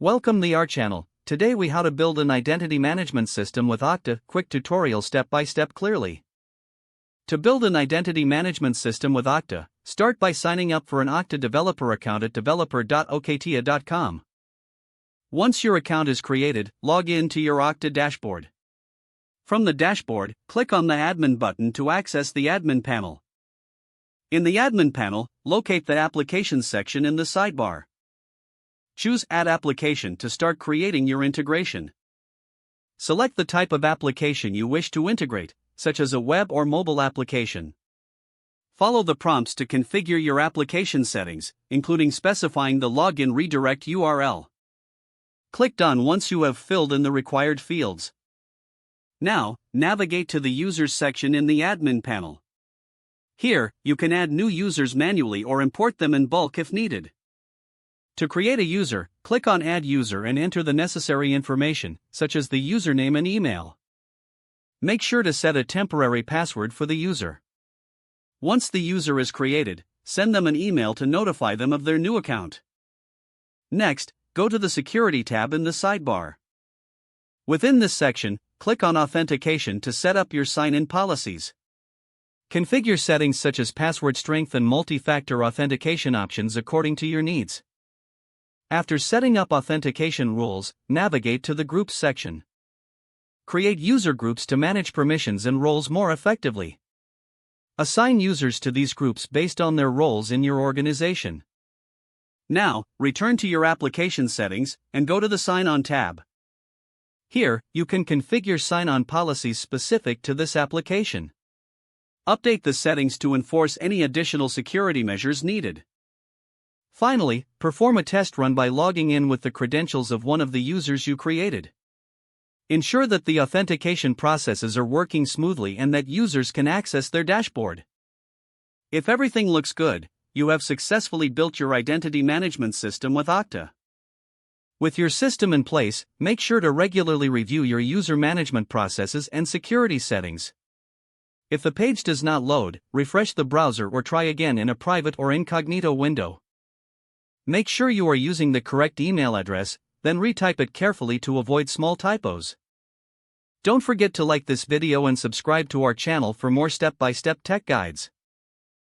Welcome to our channel. Today we how to build an identity management system with Okta. Quick tutorial step by step clearly. To build an identity management system with Okta, start by signing up for an Okta developer account at developer.okta.com. Once your account is created, log in to your Okta dashboard. From the dashboard, click on the Admin button to access the Admin panel. In the Admin panel, locate the Applications section in the sidebar. Choose Add Application to start creating your integration. Select the type of application you wish to integrate, such as a web or mobile application. Follow the prompts to configure your application settings, including specifying the login redirect URL. Click Done once you have filled in the required fields. Now, navigate to the Users section in the Admin panel. Here, you can add new users manually or import them in bulk if needed. To create a user, click on Add User and enter the necessary information, such as the username and email. Make sure to set a temporary password for the user. Once the user is created, send them an email to notify them of their new account. Next, go to the Security tab in the sidebar. Within this section, click on Authentication to set up your sign-in policies. Configure settings such as password strength and multi-factor authentication options according to your needs. After setting up authentication rules, navigate to the Groups section. Create user groups to manage permissions and roles more effectively. Assign users to these groups based on their roles in your organization. Now, return to your application settings and go to the Sign-On tab. Here, you can configure sign-on policies specific to this application. Update the settings to enforce any additional security measures needed. Finally, perform a test run by logging in with the credentials of one of the users you created. Ensure that the authentication processes are working smoothly and that users can access their dashboard. If everything looks good, you have successfully built your identity management system with Okta. With your system in place, make sure to regularly review your user management processes and security settings. If the page does not load, refresh the browser or try again in a private or incognito window. Make sure you are using the correct email address, then retype it carefully to avoid small typos. Don't forget to like this video and subscribe to our channel for more step-by-step tech guides.